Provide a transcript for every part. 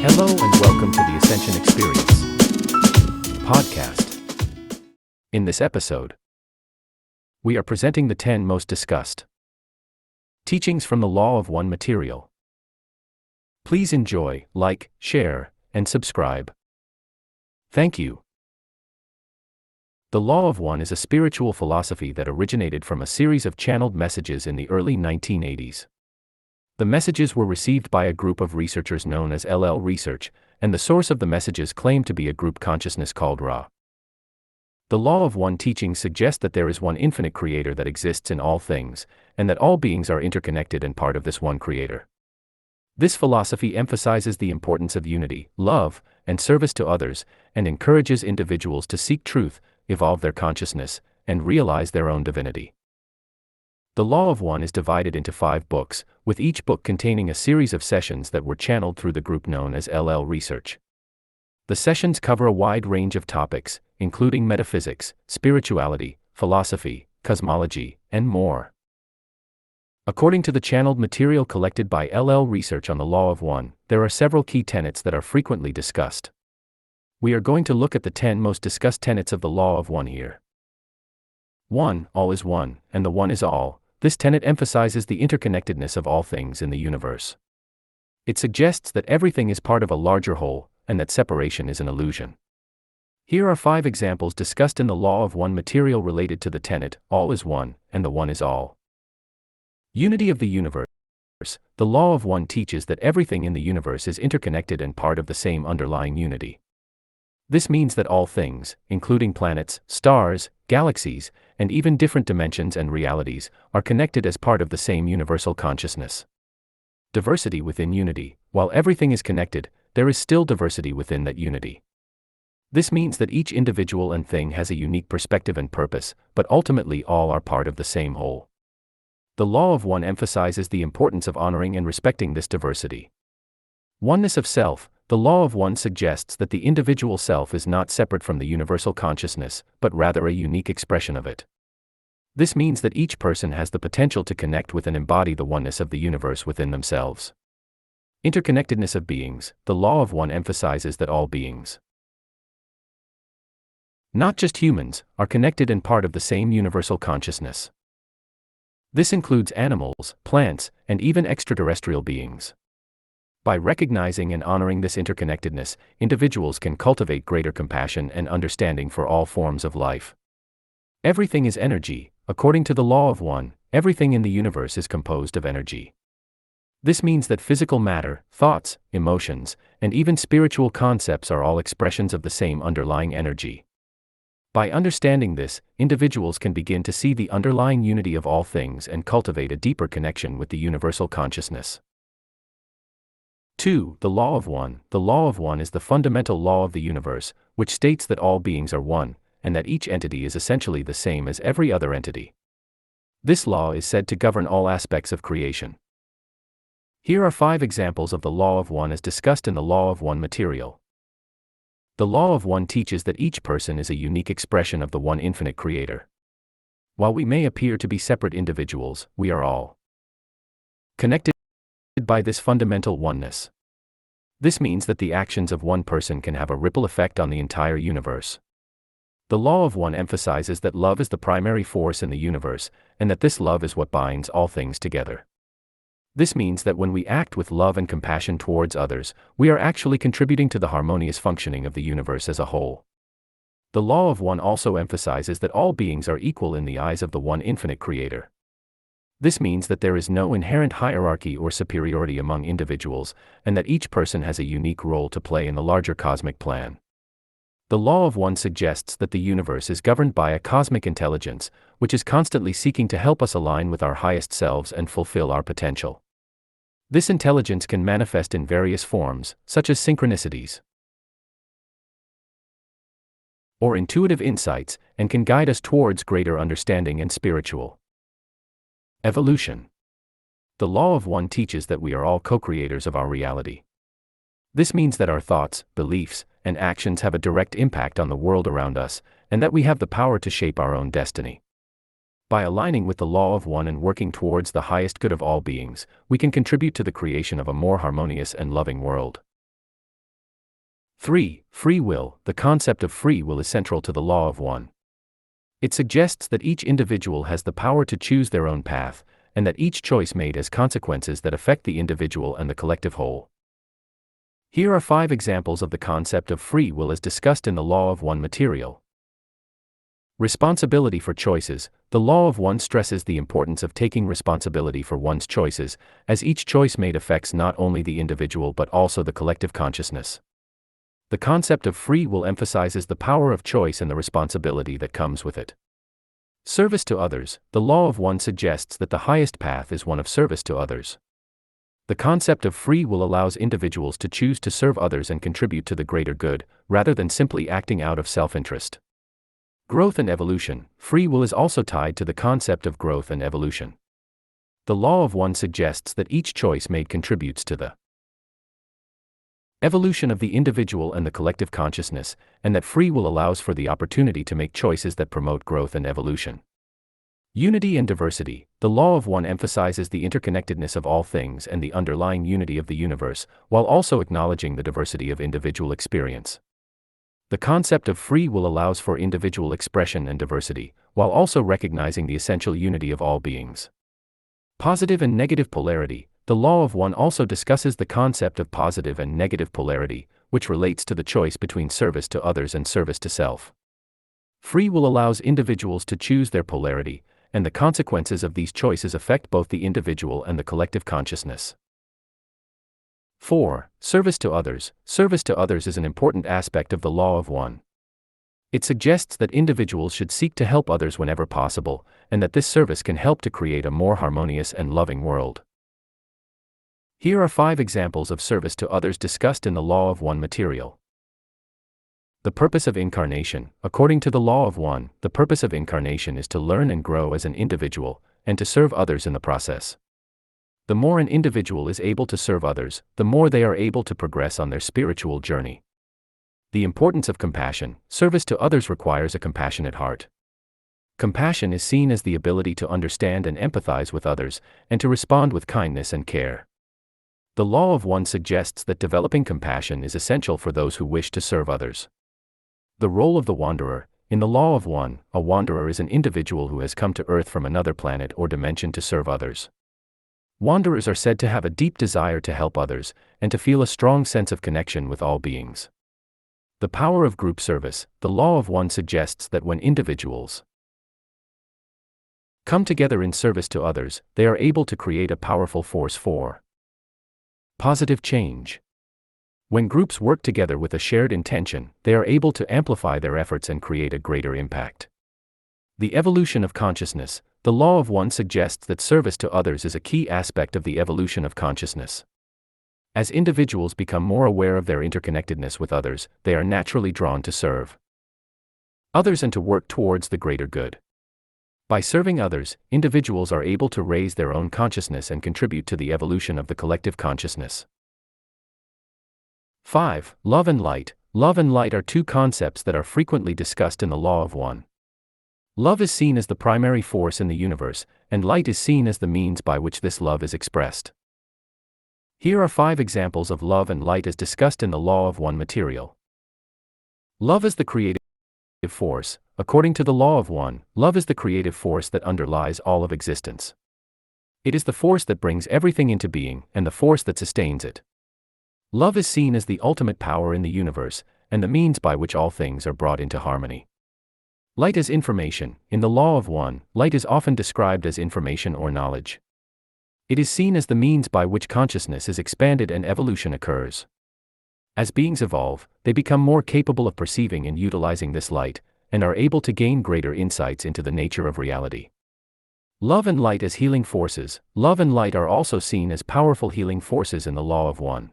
Hello and welcome to the Ascension Experience podcast. In this episode, we are presenting the 10 most discussed teachings from the Law of One material. Please enjoy, like, share, and subscribe. Thank you. The Law of One is a spiritual philosophy that originated from a series of channeled messages in the early 1980s. The messages were received by a group of researchers known as LL Research, and the source of the messages claimed to be a group consciousness called Ra. The Law of One teachings suggest that there is one infinite creator that exists in all things, and that all beings are interconnected and part of this one creator. This philosophy emphasizes the importance of unity, love, and service to others, and encourages individuals to seek truth, evolve their consciousness, and realize their own divinity. The Law of One is divided into 5 books, with each book containing a series of sessions that were channeled through the group known as LL Research. The sessions cover a wide range of topics, including metaphysics, spirituality, philosophy, cosmology, and more. According to the channeled material collected by LL Research on the Law of One, there are several key tenets that are frequently discussed. We are going to look at the 10 most discussed tenets of the Law of One here. 1. All is one, and the one is all. This tenet emphasizes the interconnectedness of all things in the universe. It suggests that everything is part of a larger whole, and that separation is an illusion. Here are 5 examples discussed in the Law of One material related to the tenet, all is one, and the one is all. Unity of the universe. The Law of One teaches that everything in the universe is interconnected and part of the same underlying unity. This means that all things, including planets, stars, galaxies, and even different dimensions and realities, are connected as part of the same universal consciousness. Diversity within unity. While everything is connected, there is still diversity within that unity. This means that each individual and thing has a unique perspective and purpose, but ultimately all are part of the same whole. The Law of One emphasizes the importance of honoring and respecting this diversity. Oneness of self. The Law of One suggests that the individual self is not separate from the universal consciousness, but rather a unique expression of it. This means that each person has the potential to connect with and embody the oneness of the universe within themselves. Interconnectedness of beings. The Law of One emphasizes that all beings, not just humans, are connected and part of the same universal consciousness. This includes animals, plants, and even extraterrestrial beings. By recognizing and honoring this interconnectedness, individuals can cultivate greater compassion and understanding for all forms of life. Everything is energy. According to the Law of One, everything in the universe is composed of energy. This means that physical matter, thoughts, emotions, and even spiritual concepts are all expressions of the same underlying energy. By understanding this, individuals can begin to see the underlying unity of all things and cultivate a deeper connection with the universal consciousness. 2. The Law of One. The Law of One is the fundamental law of the universe, which states that all beings are one, and that each entity is essentially the same as every other entity. This law is said to govern all aspects of creation. Here are 5 examples of the Law of One as discussed in the Law of One material. The Law of One teaches that each person is a unique expression of the one infinite creator. While we may appear to be separate individuals, we are all connected by this fundamental oneness. This means that the actions of one person can have a ripple effect on the entire universe. The Law of One emphasizes that love is the primary force in the universe, and that this love is what binds all things together. This means that when we act with love and compassion towards others, we are actually contributing to the harmonious functioning of the universe as a whole. The Law of One also emphasizes that all beings are equal in the eyes of the one infinite creator. This means that there is no inherent hierarchy or superiority among individuals, and that each person has a unique role to play in the larger cosmic plan. The Law of One suggests that the universe is governed by a cosmic intelligence, which is constantly seeking to help us align with our highest selves and fulfill our potential. This intelligence can manifest in various forms, such as synchronicities or intuitive insights, and can guide us towards greater understanding and spiritual evolution. The Law of One teaches that we are all co-creators of our reality. This means that our thoughts, beliefs, and actions have a direct impact on the world around us, and that we have the power to shape our own destiny. By aligning with the Law of One and working towards the highest good of all beings, we can contribute to the creation of a more harmonious and loving world. 3. Free will. The concept of free will is central to the law of one. It suggests that each individual has the power to choose their own path, and that each choice made has consequences that affect the individual and the collective whole. Here are 5 examples of the concept of free will as discussed in the law of one material. Responsibility for choices. The law of one stresses the importance of taking responsibility for one's choices, as each choice made affects not only the individual but also the collective consciousness. The concept of free will emphasizes the power of choice and the responsibility that comes with it. Service to others. The law of one suggests that the highest path is one of service to others. The concept of free will allows individuals to choose to serve others and contribute to the greater good, rather than simply acting out of self-interest. Growth and evolution. Free will is also tied to the concept of growth and evolution. The law of one suggests that each choice made contributes to the evolution of the individual and the collective consciousness, and that free will allows for the opportunity to make choices that promote growth and evolution. Unity and diversity. The law of one emphasizes the interconnectedness of all things and the underlying unity of the universe, while also acknowledging the diversity of individual experience. The concept of free will allows for individual expression and diversity, while also recognizing the essential unity of all beings. Positive and negative polarity. The law of one also discusses the concept of positive and negative polarity, which relates to the choice between service to others and service to self. Free will allows individuals to choose their polarity, and the consequences of these choices affect both the individual and the collective consciousness. 4. Service to others. Service to others is an important aspect of the law of one. It suggests that individuals should seek to help others whenever possible, and that this service can help to create a more harmonious and loving world. Here are 5 examples of service to others discussed in the law of one material. The purpose of incarnation. According to the law of one, the purpose of incarnation is to learn and grow as an individual, and to serve others in the process. The more an individual is able to serve others, the more they are able to progress on their spiritual journey. The importance of compassion. Service to others requires a compassionate heart. Compassion is seen as the ability to understand and empathize with others, and to respond with kindness and care. The law of one suggests that developing compassion is essential for those who wish to serve others. The role of the wanderer. In the law of one, a wanderer is an individual who has come to Earth from another planet or dimension to serve others. Wanderers are said to have a deep desire to help others, and to feel a strong sense of connection with all beings. The power of group service. The law of one suggests that when individuals come together in service to others, they are able to create a powerful force for positive change. When groups work together with a shared intention, they are able to amplify their efforts and create a greater impact. The evolution of consciousness. The law of one suggests that service to others is a key aspect of the evolution of consciousness. As individuals become more aware of their interconnectedness with others, they are naturally drawn to serve others and to work towards the greater good. By serving others, individuals are able to raise their own consciousness and contribute to the evolution of the collective consciousness. 5. Love and light. Love and light are 2 concepts that are frequently discussed in the law of one. Love is seen as the primary force in the universe, and light is seen as the means by which this love is expressed. Here are 5 examples of love and light as discussed in the law of one material. Love is the creative force. According to the law of one, love is the creative force that underlies all of existence. It is the force that brings everything into being, and the force that sustains it. Love is seen as the ultimate power in the universe, and the means by which all things are brought into harmony. Light is information. In the law of one, light is often described as information or knowledge. It is seen as the means by which consciousness is expanded and evolution occurs. As beings evolve, they become more capable of perceiving and utilizing this light, and are able to gain greater insights into the nature of reality. Love and light as healing forces. Love and light are also seen as powerful healing forces in the law of one.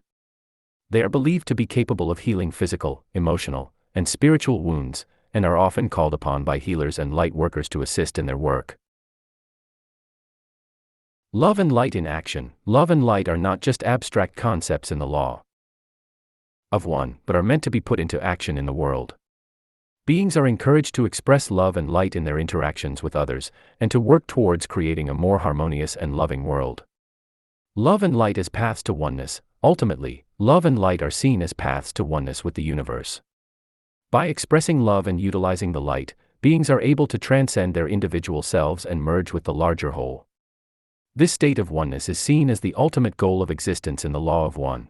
They are believed to be capable of healing physical, emotional, and spiritual wounds, and are often called upon by healers and light workers to assist in their work. Love and light in action. Love and light are not just abstract concepts in the law of one, but are meant to be put into action in the world. Beings are encouraged to express love and light in their interactions with others, and to work towards creating a more harmonious and loving world. Love and light as paths to oneness. Ultimately, Love and light are seen as paths to oneness with the universe. By expressing love and utilizing the light, beings are able to transcend their individual selves and merge with the larger whole. This state of oneness is seen as the ultimate goal of existence in the law of one.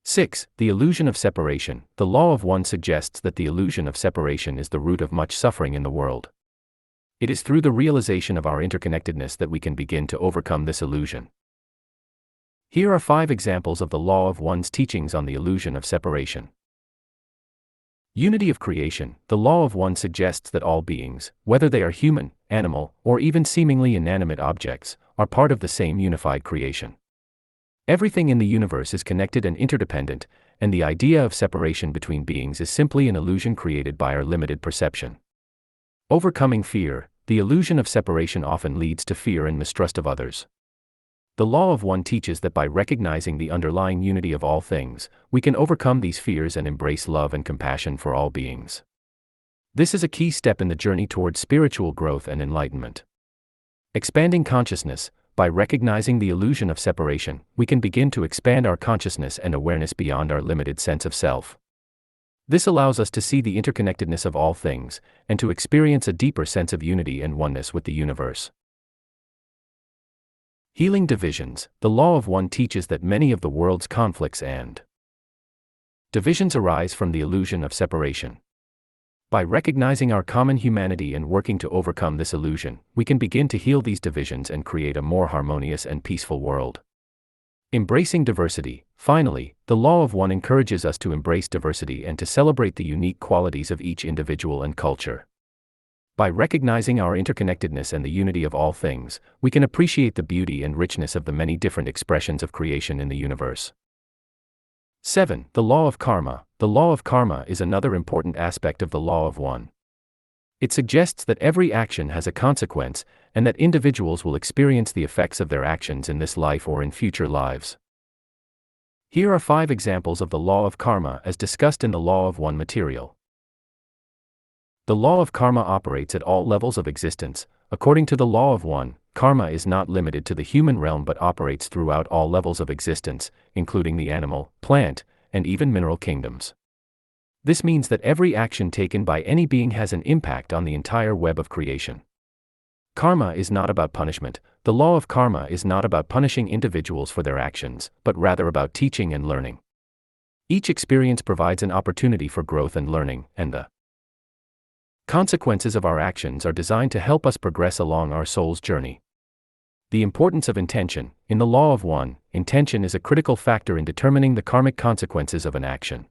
6. The illusion of separation. The law of one suggests that the illusion of separation is the root of much suffering in the world. It is through the realization of our interconnectedness that we can begin to overcome this illusion. Here are 5 examples of the law of one's teachings on the illusion of separation. Unity of creation. The law of one suggests that all beings, whether they are human, animal, or even seemingly inanimate objects, are part of the same unified creation. Everything in the universe is connected and interdependent, and the idea of separation between beings is simply an illusion created by our limited perception. Overcoming fear. The illusion of separation often leads to fear and mistrust of others. The law of one teaches that by recognizing the underlying unity of all things, we can overcome these fears and embrace love and compassion for all beings. This is a key step in the journey towards spiritual growth and enlightenment. Expanding consciousness. By recognizing the illusion of separation, we can begin to expand our consciousness and awareness beyond our limited sense of self. This allows us to see the interconnectedness of all things, and to experience a deeper sense of unity and oneness with the universe. Healing divisions. The law of one teaches that many of the world's conflicts and divisions arise from the illusion of separation. By recognizing our common humanity and working to overcome this illusion, we can begin to heal these divisions and create a more harmonious and peaceful world. Embracing diversity. Finally, the law of one encourages us to embrace diversity and to celebrate the unique qualities of each individual and culture. By recognizing our interconnectedness and the unity of all things, we can appreciate the beauty and richness of the many different expressions of creation in the universe. 7. The law of karma. The law of karma is another important aspect of the law of one. It suggests that every action has a consequence, and that individuals will experience the effects of their actions in this life or in future lives. Here are 5 examples of the law of karma as discussed in the law of one material. The law of karma operates at all levels of existence. According to the law of one, karma is not limited to the human realm but operates throughout all levels of existence, including the animal, plant, and even mineral kingdoms. This means that every action taken by any being has an impact on the entire web of creation. Karma is not about punishment. The law of karma is not about punishing individuals for their actions, but rather about teaching and learning. Each experience provides an opportunity for growth and learning, and the consequences of our actions are designed to help us progress along our soul's journey. The importance of intention. In the law of one, intention is a critical factor in determining the karmic consequences of an action.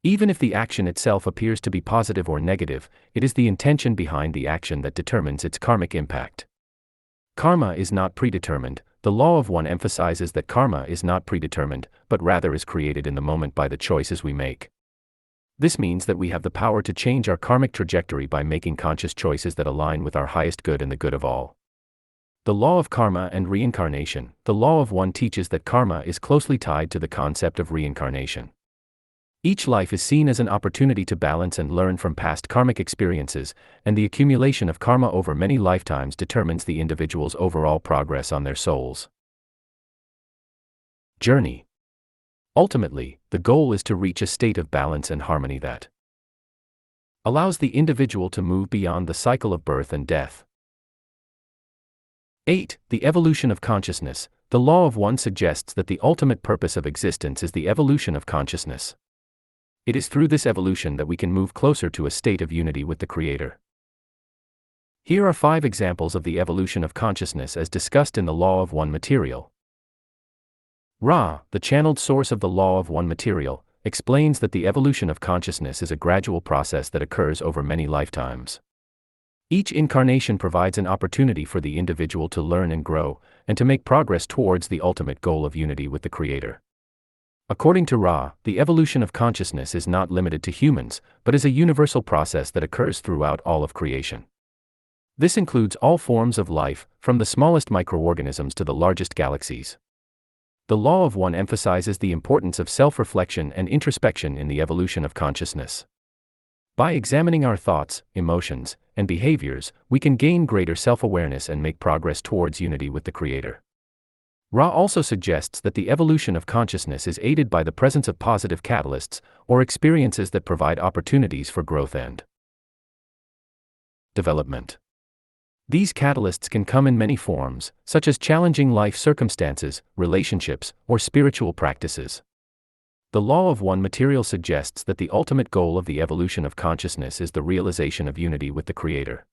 Even if the action itself appears to be positive or negative, it is the intention behind the action that determines its karmic impact. Karma is not predetermined. The law of one emphasizes that karma is not predetermined, but rather is created in the moment by the choices we make. This means that we have the power to change our karmic trajectory by making conscious choices that align with our highest good and the good of all. The law of karma and reincarnation. The law of one teaches that karma is closely tied to the concept of reincarnation. Each life is seen as an opportunity to balance and learn from past karmic experiences, and the accumulation of karma over many lifetimes determines the individual's overall progress on their souls journey. Ultimately, the goal is to reach a state of balance and harmony that allows the individual to move beyond the cycle of birth and death. 8. The evolution of consciousness. The law of one suggests that the ultimate purpose of existence is the evolution of consciousness. It is through this evolution that we can move closer to a state of unity with the Creator. Here are 5 examples of the evolution of consciousness as discussed in the law of one material. Ra, the channeled source of the law of one material, explains that the evolution of consciousness is a gradual process that occurs over many lifetimes. Each incarnation provides an opportunity for the individual to learn and grow, and to make progress towards the ultimate goal of unity with the Creator. According to Ra, the evolution of consciousness is not limited to humans, but is a universal process that occurs throughout all of creation. This includes all forms of life, from the smallest microorganisms to the largest galaxies. The law of one emphasizes the importance of self-reflection and introspection in the evolution of consciousness. By examining our thoughts, emotions, and behaviors, we can gain greater self-awareness and make progress towards unity with the Creator. Ra also suggests that the evolution of consciousness is aided by the presence of positive catalysts, or experiences that provide opportunities for growth and development. These catalysts can come in many forms, such as challenging life circumstances, relationships, or spiritual practices. The law of one material suggests that the ultimate goal of the evolution of consciousness is the realization of unity with the Creator.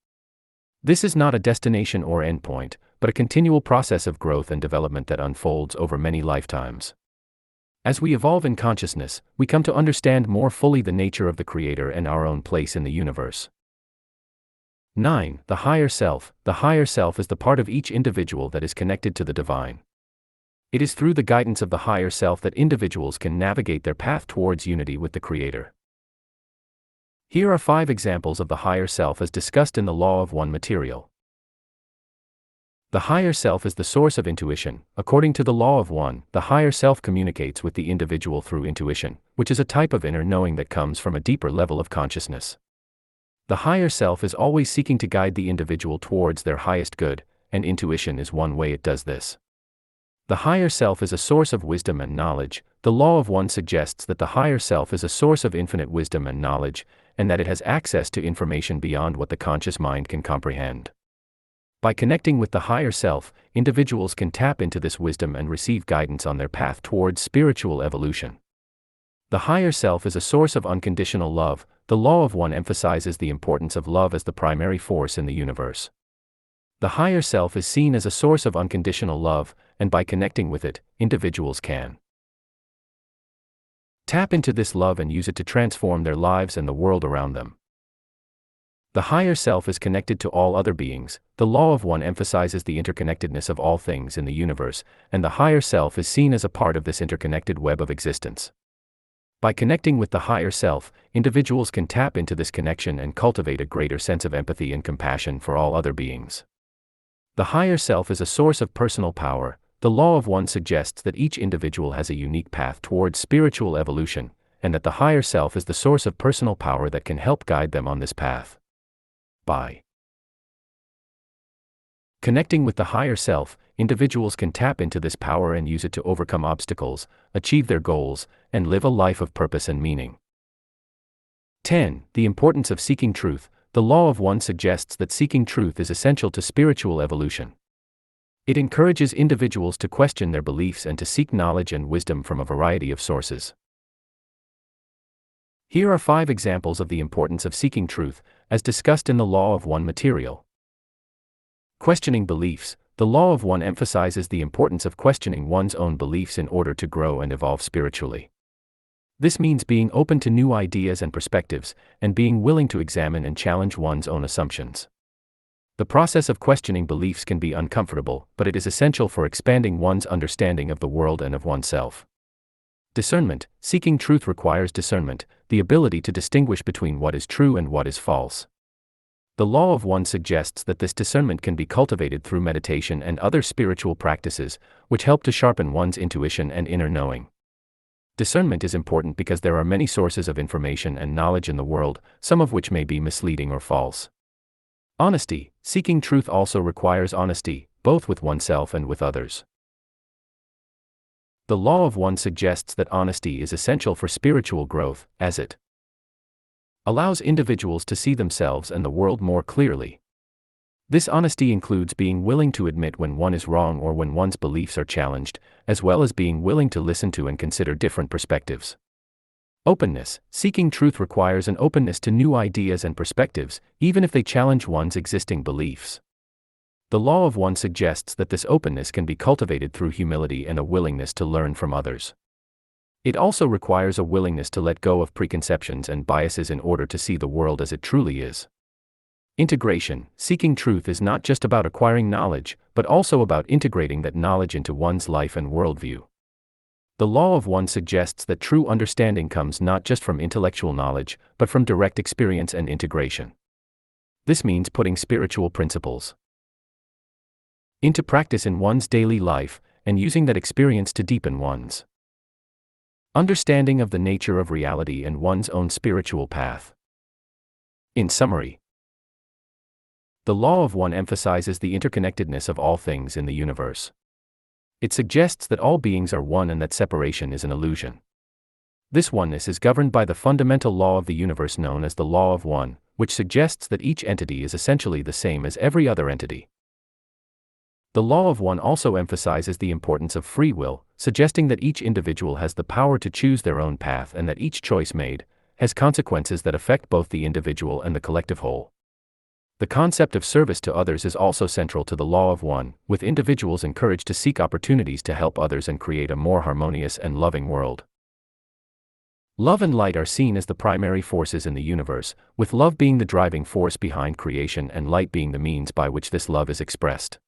This is not a destination or endpoint, but a continual process of growth and development that unfolds over many lifetimes. As we evolve in consciousness, we come to understand more fully the nature of the Creator and our own place in the universe. 9. The higher self. The higher self is the part of each individual that is connected to the divine. It is through the guidance of the higher self that individuals can navigate their path towards unity with the Creator. Here are 5 examples of the higher self as discussed in the law of one material. The higher self is the source of intuition. According to the law of one, the higher self communicates with the individual through intuition, which is a type of inner knowing that comes from a deeper level of consciousness. The higher self is always seeking to guide the individual towards their highest good, and intuition is one way it does this. The higher self is a source of wisdom and knowledge. The law of one suggests that the higher self is a source of infinite wisdom and knowledge, and that it has access to information beyond what the conscious mind can comprehend. By connecting with the higher self, individuals can tap into this wisdom and receive guidance on their path towards spiritual evolution. The higher self is a source of unconditional love. The law of one emphasizes the importance of love as the primary force in the universe. The higher self is seen as a source of unconditional love, and by connecting with it, individuals can tap into this love and use it to transform their lives and the world around them. The higher self is connected to all other beings. The law of one emphasizes the interconnectedness of all things in the universe, and the higher self is seen as a part of this interconnected web of existence. By connecting with the higher self, individuals can tap into this connection and cultivate a greater sense of empathy and compassion for all other beings. The higher self is a source of personal power. The law of one suggests that each individual has a unique path towards spiritual evolution, and that the higher self is the source of personal power that can help guide them on this path. By connecting with the higher self, individuals can tap into this power and use it to overcome obstacles, achieve their goals, and live a life of purpose and meaning. 10. The importance of seeking truth. The law of one suggests that seeking truth is essential to spiritual evolution. It encourages individuals to question their beliefs and to seek knowledge and wisdom from a variety of sources. Here are 5 examples of the importance of seeking truth, as discussed in the law of one material. Questioning beliefs. The law of one emphasizes the importance of questioning one's own beliefs in order to grow and evolve spiritually. This means being open to new ideas and perspectives, and being willing to examine and challenge one's own assumptions. The process of questioning beliefs can be uncomfortable, but it is essential for expanding one's understanding of the world and of oneself. Discernment. Seeking truth requires discernment, the ability to distinguish between what is true and what is false. The law of one suggests that this discernment can be cultivated through meditation and other spiritual practices, which help to sharpen one's intuition and inner knowing. Discernment is important because there are many sources of information and knowledge in the world, some of which may be misleading or false. Honesty. Seeking truth also requires honesty, both with oneself and with others. The law of one suggests that honesty is essential for spiritual growth, as it allows individuals to see themselves and the world more clearly. This honesty includes being willing to admit when one is wrong or when one's beliefs are challenged, as well as being willing to listen to and consider different perspectives. Openness. Seeking truth requires an openness to new ideas and perspectives, even if they challenge one's existing beliefs. The law of one suggests that this openness can be cultivated through humility and a willingness to learn from others. It also requires a willingness to let go of preconceptions and biases in order to see the world as it truly is. Integration. Seeking truth is not just about acquiring knowledge, but also about integrating that knowledge into one's life and worldview. The law of one suggests that true understanding comes not just from intellectual knowledge, but from direct experience and integration. This means putting spiritual principles into practice in one's daily life, and using that experience to deepen one's understanding of the nature of reality and one's own spiritual path. In summary, the law of one emphasizes the interconnectedness of all things in the universe. It suggests that all beings are one and that separation is an illusion. This oneness is governed by the fundamental law of the universe known as the law of one, which suggests that each entity is essentially the same as every other entity. The law of one also emphasizes the importance of free will, suggesting that each individual has the power to choose their own path and that each choice made has consequences that affect both the individual and the collective whole. The concept of service to others is also central to the law of one, with individuals encouraged to seek opportunities to help others and create a more harmonious and loving world. Love and light are seen as the primary forces in the universe, with love being the driving force behind creation and light being the means by which this love is expressed.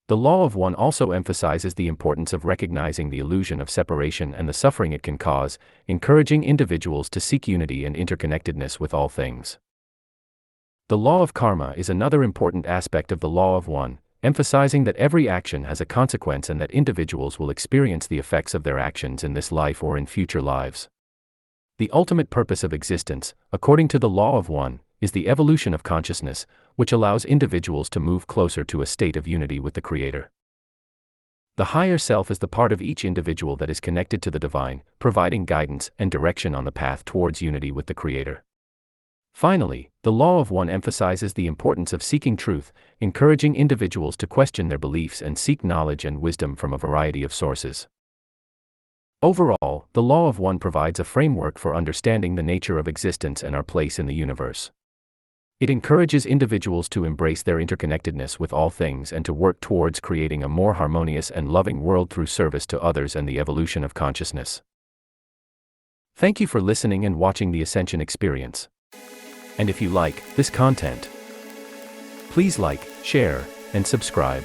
The law of one also emphasizes the importance of recognizing the illusion of separation and the suffering it can cause, encouraging individuals to seek unity and interconnectedness with all things. The law of karma is another important aspect of the law of one, emphasizing that every action has a consequence and that individuals will experience the effects of their actions in this life or in future lives. The ultimate purpose of existence, according to the law of one, is the evolution of consciousness, which allows individuals to move closer to a state of unity with the Creator. The higher self is the part of each individual that is connected to the divine, providing guidance and direction on the path towards unity with the Creator. Finally, the law of one emphasizes the importance of seeking truth, encouraging individuals to question their beliefs and seek knowledge and wisdom from a variety of sources. Overall, the law of one provides a framework for understanding the nature of existence and our place in the universe. It encourages individuals to embrace their interconnectedness with all things and to work towards creating a more harmonious and loving world through service to others and the evolution of consciousness. Thank you for listening and watching the Ascension Experience. And if you like this content, please like, share, and subscribe.